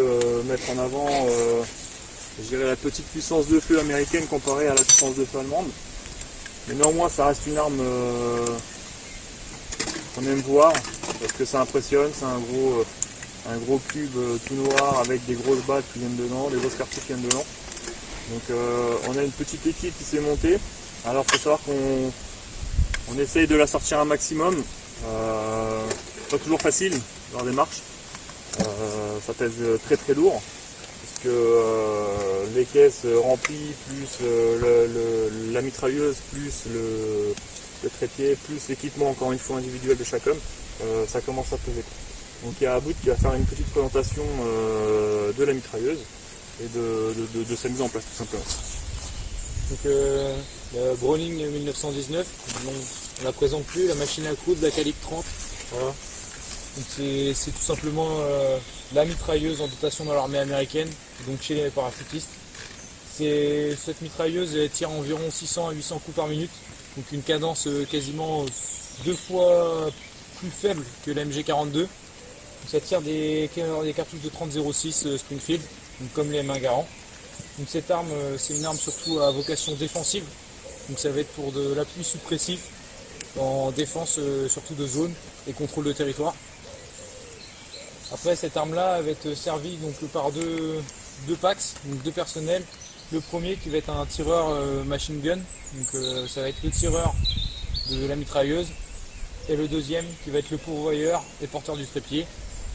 mettre en avant je dirais la petite puissance de feu américaine comparée à la puissance de feu allemande. Mais néanmoins ça reste une arme qu'on aime voir parce que ça impressionne, c'est un gros cube tout noir avec des grosses balles qui viennent dedans, des grosses cartouches qui viennent dedans. Donc on a une petite équipe qui s'est montée. Alors il faut savoir qu'on essaye de la sortir un maximum. Pas toujours facile dans la démarche. Ça pèse très très lourd. que les caisses remplies, plus la mitrailleuse, plus le trépied, plus l'équipement encore une fois individuel de chaque homme, ça commence à peser. Donc il y a Aboud qui va faire une petite présentation de la mitrailleuse et de sa mise en place tout simplement. Donc la Browning 1919, on la présente plus, la machine à coudre, la calibre 30. Voilà. Donc c'est tout simplement la mitrailleuse en dotation dans l'armée américaine, donc chez les parachutistes. Cette mitrailleuse elle tire environ 600 à 800 coups par minute, donc une cadence quasiment 2 fois plus faible que la MG42. Donc ça tire des cartouches de 30-06 Springfield, donc comme les M1 Garand. Donc cette arme, c'est une arme surtout à vocation défensive, donc ça va être pour de l'appui suppressif en défense surtout de zone et contrôle de territoire. Après cette arme là va être servie donc, par deux packs, donc 2 personnels. Le premier qui va être un tireur machine gun, donc ça va être le tireur de la mitrailleuse, et le deuxième qui va être le pourvoyeur et porteur du trépied.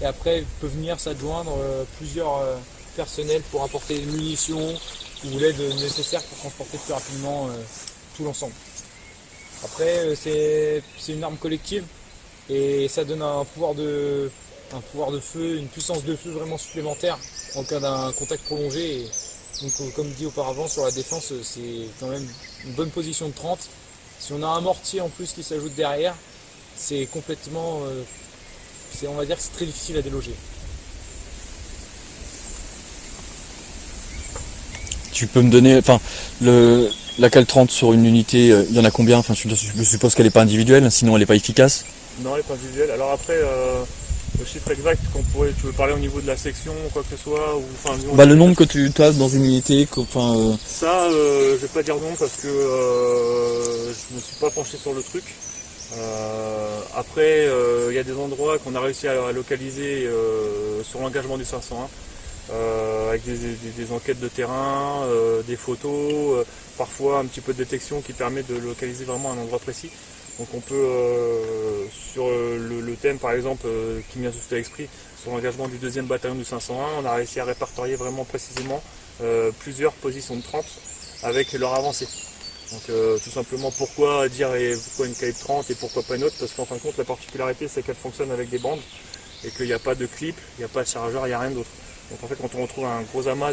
Et après peut venir s'adjoindre plusieurs personnels pour apporter des munitions ou l'aide nécessaire pour transporter plus rapidement tout l'ensemble. Après c'est une arme collective et ça donne un pouvoir de feu, une puissance de feu vraiment supplémentaire en cas d'un contact prolongé. Et donc comme dit auparavant sur la défense, c'est quand même une bonne position de 30. Si on a un mortier en plus qui s'ajoute derrière, c'est complètement, on va dire que c'est très difficile à déloger. Tu peux me donner, enfin, la Cal 30 sur une unité, il y en a combien? Enfin, je suppose qu'elle n'est pas individuelle, sinon elle n'est pas efficace. Non, elle n'est pas individuelle. Alors après, le chiffre exact tu veux parler au niveau de la section ou quoi que ce soit, ou enfin le nombre que tu as dans une unité, enfin. Ça, je vais pas dire non parce que je me suis pas penché sur le truc. Après, il y a des endroits qu'on a réussi à localiser sur l'engagement du 501. Avec des enquêtes de terrain, des photos, parfois un petit peu de détection qui permet de localiser vraiment un endroit précis. Donc on peut, sur le thème par exemple qui m'est suscité à l'esprit, sur l'engagement du 2e bataillon du 501, on a réussi à répertorier vraiment précisément plusieurs positions de 30 avec leur avancée. Donc tout simplement pourquoi une calibre 30 et pourquoi pas une autre, parce qu'en fin de compte la particularité c'est qu'elle fonctionne avec des bandes et qu'il n'y a pas de clip, il n'y a pas de chargeur, il n'y a rien d'autre. Donc en fait quand on retrouve un gros amas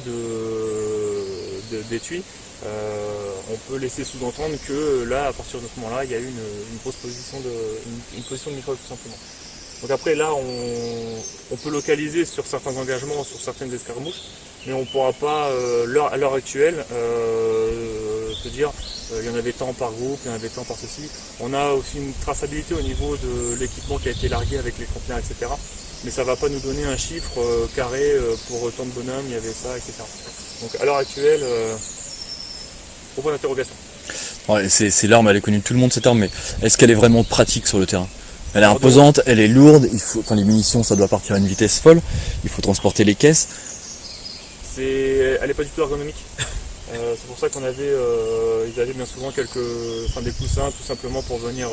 d'étuis, on peut laisser sous-entendre que là, à partir de ce moment-là, il y a eu une grosse position une position de mitrailleuse tout simplement. Donc après là, on peut localiser sur certains engagements, sur certaines escarmouches, mais on ne pourra pas, à l'heure actuelle, se dire il y en avait tant par groupe, il y en avait tant par ceci. On a aussi une traçabilité au niveau de l'équipement qui a été largué avec les conteneurs, etc. Mais ça ne va pas nous donner un chiffre carré pour tant de bonhommes, il y avait ça, etc. Donc à l'heure actuelle, au point d'interrogation. Ouais, c'est l'arme, elle est connue de tout le monde cette arme, mais est-ce qu'elle est vraiment pratique sur le terrain? Elle est imposante, elle est lourde, les munitions ça doit partir à une vitesse folle, il faut transporter les caisses. Elle n'est pas du tout ergonomique. C'est pour ça qu'on avait, ils avaient bien souvent des coussins tout simplement pour venir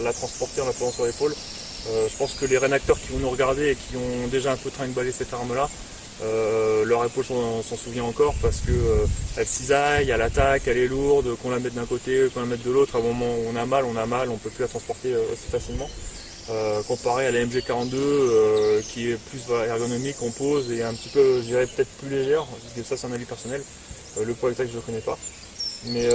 la transporter en la posant sur l'épaule. Je pense que les rénacteurs qui vont nous regarder et qui ont déjà un peu trinqué cette arme-là, leur épaule s'en souvient encore parce que elle cisaille, elle attaque, elle est lourde, qu'on la mette d'un côté, qu'on la mette de l'autre, à un moment où on a mal, on peut plus la transporter aussi facilement. Comparé à la MG42 qui est plus ergonomique, on pose et un petit peu, je dirais peut-être plus légère, ça c'est un avis personnel, le poids exact je ne le connais pas. Mais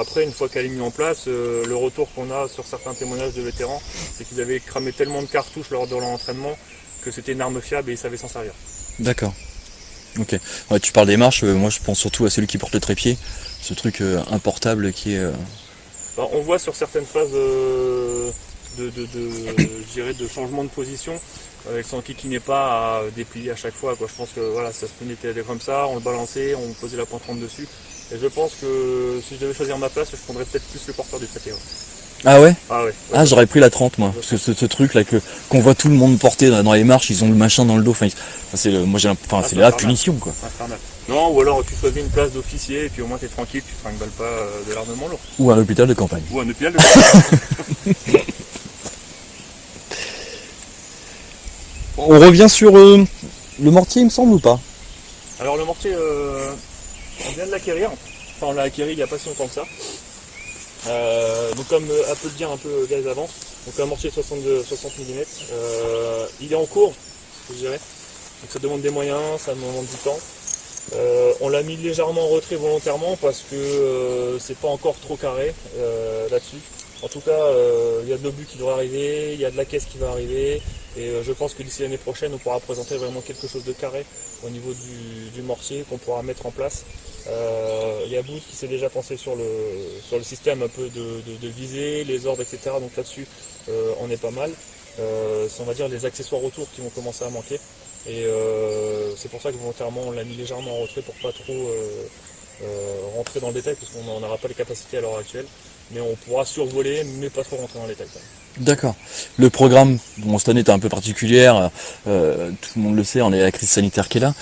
après, une fois qu'elle est mise en place, le retour qu'on a sur certains témoignages de vétérans, c'est qu'ils avaient cramé tellement de cartouches lors de leur entraînement que c'était une arme fiable et ils savaient s'en servir. D'accord. Ok. Ouais, tu parles des marches, moi je pense surtout à celui qui porte le trépied, ce truc importable qui est... On voit sur certaines phases de changement de position, avec son qui n'est pas à déplier à chaque fois, quoi. Je pense que voilà, ça se mettait comme ça, on le balançait, on posait la pointe dessus. Et je pense que si je devais choisir ma place, je prendrais peut-être plus le porteur du trépied. Ouais. Ah ouais? Ah ouais. Ah, j'aurais pris la 30 moi, parce que ce truc là qu'on voit tout le monde porter dans les marches, ils ont le machin dans le dos, c'est la punition quoi. Infernal. Non, ou alors tu choisis une place d'officier et puis au moins t'es tranquille, tu te trinques pas de l'armement lourd. Ou un hôpital de campagne. On revient sur le mortier il me semble ou pas? Alors le mortier, on vient de l'acquérir. Enfin, on l'a acquéri il n'y a pas si longtemps que ça. Donc comme a pu le dire un peu Gaël avant, donc un mortier 60 mm. Il est en cours, je dirais. Donc ça demande des moyens, ça demande du temps. On l'a mis légèrement en retrait volontairement parce que c'est pas encore trop carré là-dessus. En tout cas, il y a de l'obus qui devrait arriver, il y a de la caisse qui va arriver, et je pense que d'ici l'année prochaine, on pourra présenter vraiment quelque chose de carré au niveau du mortier qu'on pourra mettre en place. Il y a Booth qui s'est déjà pensé sur le système un peu de visée, les ordres, etc. Donc là-dessus, on est pas mal. C'est, on va dire, les accessoires autour qui vont commencer à manquer. Et c'est pour ça que volontairement, on l'a mis légèrement en retrait pour pas trop rentrer dans le détail, parce qu'on n'aura pas les capacités à l'heure actuelle. Mais on pourra survoler, mais pas trop rentrer dans le détail. D'accord. Le programme, bon, cette année est un peu particulière, tout le monde le sait, on est à la crise sanitaire qui est là.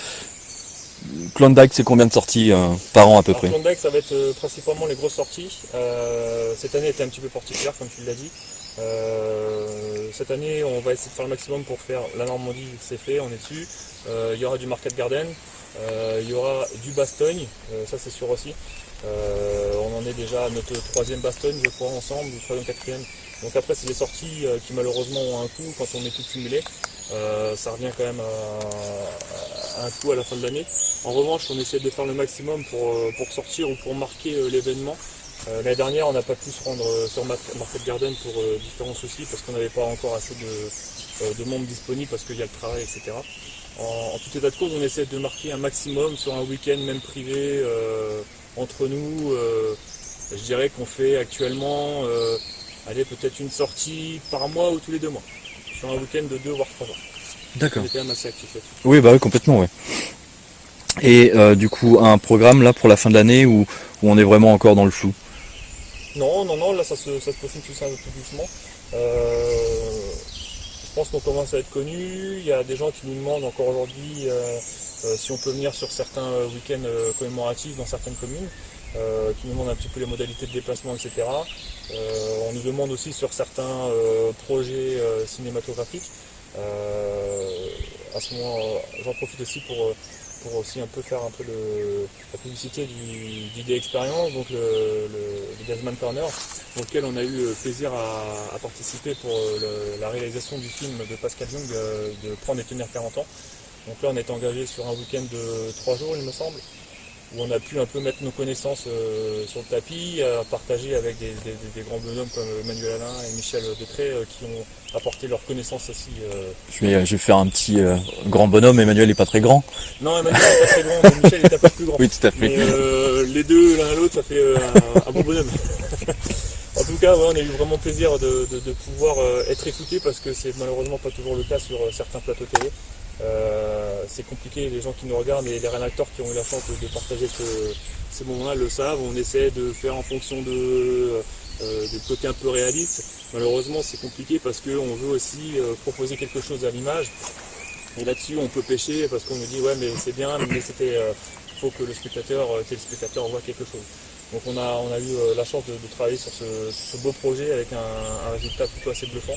Klondike, c'est combien de sorties par an à peu près? Klondike, ça va être principalement les grosses sorties. Cette année était un petit peu particulière, comme tu l'as dit. Cette année, on va essayer de faire le maximum pour faire la Normandie, c'est fait, on est dessus. Il y aura du Market Garden, il y aura du Bastogne, ça c'est sûr aussi. On en est déjà à notre 3e Bastogne, je crois, ensemble, ou 3e, 4e. Donc après, c'est des sorties qui malheureusement ont un coût quand on met tout cumulé. Ça revient quand même à un coût à la fin de l'année. En revanche, on essaie de faire le maximum pour sortir ou pour marquer l'événement. L'année dernière, on n'a pas pu se rendre sur Market Garden pour différents soucis, parce qu'on n'avait pas encore assez de membres disponibles, parce qu'il y a le travail, etc. En tout état de cause, on essaie de marquer un maximum sur un week-end, même privé, entre nous. Je dirais qu'on fait actuellement peut-être une sortie par mois ou tous les 2 mois, sur un week-end de 2 voire 3 jours. D'accord. On est quand même assez actif là-dessus. Oui, bah oui, complètement, ouais. Et du coup, un programme là pour la fin de l'année où on est vraiment encore dans le flou? Non, là ça se profile tout ça un peu plus doucement. Je pense qu'on commence à être connu. Il y a des gens qui nous demandent encore aujourd'hui si on peut venir sur certains week-ends commémoratifs dans certaines communes, qui nous demandent un petit peu les modalités de déplacement, etc. On nous demande aussi sur certains projets cinématographiques. À ce moment, j'en profite aussi pour aussi un peu faire un peu la publicité du Day Experience, donc le Gazman Corner, dans lequel on a eu plaisir à participer pour la réalisation du film de Pascal Jung de Prendre et tenir 40 ans. Donc là on est engagé sur un week-end de 3 jours il me semble, où on a pu un peu mettre nos connaissances sur le tapis, partager avec des grands bonhommes comme Emmanuel Alain et Michel Detré qui ont apporté leurs connaissances aussi. Je vais faire un petit grand bonhomme. Emmanuel n'est pas très grand. Non, Emmanuel n'est pas très grand, mais Michel est un peu plus grand. Oui, tout à fait. Mais les deux, l'un à l'autre, ça fait un bon bonhomme. En tout cas, ouais, on a eu vraiment plaisir de pouvoir être écoutés, parce que c'est malheureusement pas toujours le cas sur certains plateaux télé. C'est compliqué, les gens qui nous regardent et les rédacteurs qui ont eu la chance de partager ces moments-là le savent. On essaie de faire en fonction des côtés un peu réalistes. Malheureusement, c'est compliqué parce qu'on veut aussi proposer quelque chose à l'image. Et là-dessus, on peut pêcher parce qu'on nous dit ouais, mais c'est bien, mais il faut que le téléspectateur voit quelque chose. Donc on a eu la chance de travailler sur ce beau projet avec un résultat plutôt assez bluffant.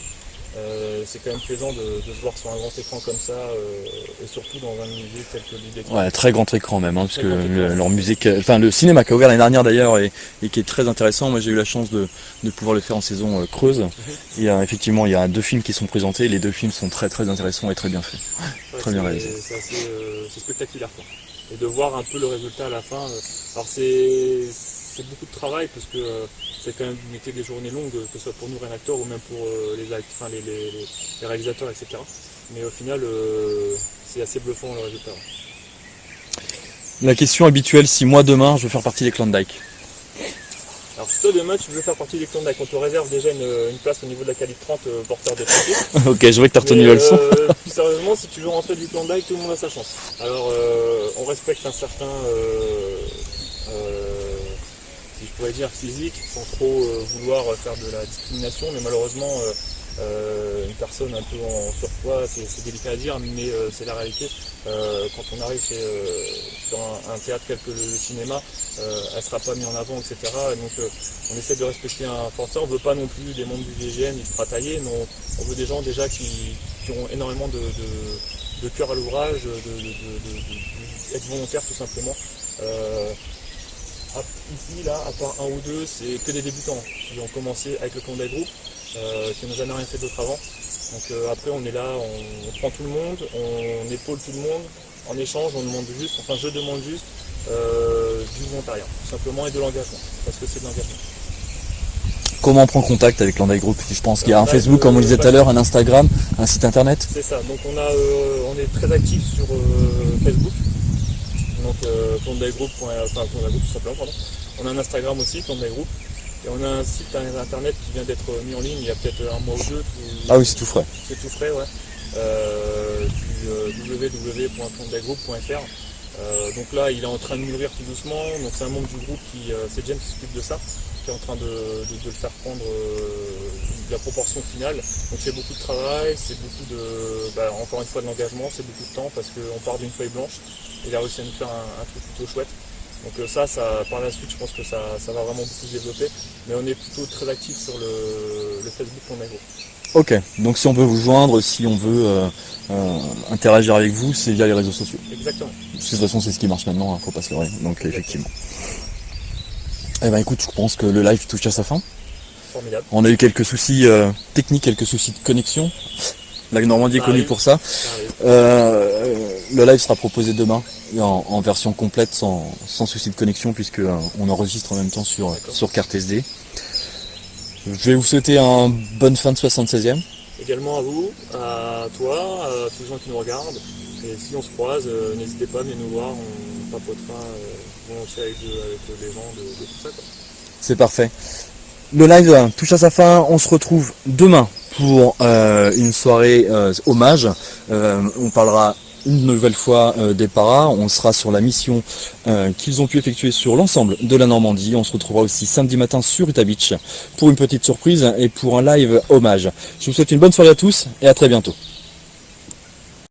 C'est quand même plaisant de se voir sur un grand écran comme ça, et surtout dans un musée tel que l'idée. Ouais, très grand écran même, parce que leur musique, enfin le cinéma qui a ouvert l'année dernière d'ailleurs et qui est très intéressant. Moi j'ai eu la chance de pouvoir le faire en saison creuse. Et effectivement il y a 2 films qui sont présentés, les 2 films sont très très intéressants et très bien faits, très bien réalisés. C'est spectaculaire quoi. Et de voir un peu le résultat à la fin. Alors c'est beaucoup de travail parce que c'est quand même des journées longues, que ce soit pour nous rédacteurs ou même pour les réalisateurs, etc. Mais au final, c'est assez bluffant le résultat. La question habituelle, si moi demain je veux faire partie des Klondike. Alors si toi demain tu veux faire partie des Klondike, on te réserve déjà une place au niveau de la calibre 30 porteur des papiers. Ok, je vois que tu as retenu la leçon. Plus sérieusement, si tu veux rentrer du Klondike, tout le monde a sa chance. Alors on respecte un certain si je pourrais dire physique, sans trop vouloir faire de la discrimination, mais malheureusement une personne un peu en surpoids, c'est délicat à dire, mais c'est la réalité. Quand on arrive sur un théâtre tel que le cinéma, elle ne sera pas mise en avant, etc. Donc on essaie de respecter un forçat. On ne veut pas non plus des membres du VGN ultra taillés, mais on veut des gens déjà qui ont énormément de cœur à l'ouvrage, être volontaire tout simplement. Ici, là, à part un ou deux, c'est que des débutants qui ont commencé avec le Klondike Group, qui n'ont jamais rien fait d'autre avant. Donc après, on est là, on prend tout le monde, on épaule tout le monde. En échange, je demande juste du volontariat, tout simplement, et de l'engagement, parce que c'est de l'engagement. Comment on prend contact avec Klondike Group? Je pense qu'il y a un Facebook, comme on le disait tout à l'heure, un Instagram, un site internet. C'est ça, donc on est très actif sur Facebook, donc Klondike Group, tout simplement, pardon. On a un Instagram aussi, Klondike Group, et on a un site internet qui vient d'être mis en ligne il y a peut-être un mois ou deux. Ah oui, c'est tout frais. C'est tout frais, ouais. www.klondikegroup.fr. Donc là, il est en train de mûrir tout doucement. Donc c'est un membre du groupe c'est James qui s'occupe de ça, qui est en train de le faire prendre la proportion finale. Donc c'est beaucoup de travail, c'est beaucoup encore une fois de l'engagement, c'est beaucoup de temps parce qu'on part d'une feuille blanche. Il a réussi à nous faire un truc plutôt chouette. Donc ça, par la suite, je pense que ça va vraiment beaucoup se développer. Mais on est plutôt très actif sur le Facebook qu'on a gros. Ok, donc si on veut vous joindre, si on veut interagir avec vous, c'est via les réseaux sociaux. Exactement. De toute façon, c'est ce qui marche maintenant, faut pas se leurrer. Donc effectivement. Eh ben écoute, je pense que le live touche à sa fin. Formidable. On a eu quelques soucis techniques, quelques soucis de connexion. La Normandie est connue pour ça. Le live sera proposé demain en version complète sans souci de connexion puisque on enregistre en même temps sur carte SD. Je vais vous souhaiter une bonne fin de 76e. Également à vous, à toi, à tous les gens qui nous regardent. Et si on se croise, n'hésitez pas à venir nous voir, on papotera volontiers avec les gens de tout ça, quoi. C'est parfait. Le live touche à sa fin, on se retrouve demain pour une soirée hommage. On parlera une nouvelle fois des paras, on sera sur la mission qu'ils ont pu effectuer sur l'ensemble de la Normandie. On se retrouvera aussi samedi matin sur Utah Beach pour une petite surprise et pour un live hommage. Je vous souhaite une bonne soirée à tous et à très bientôt.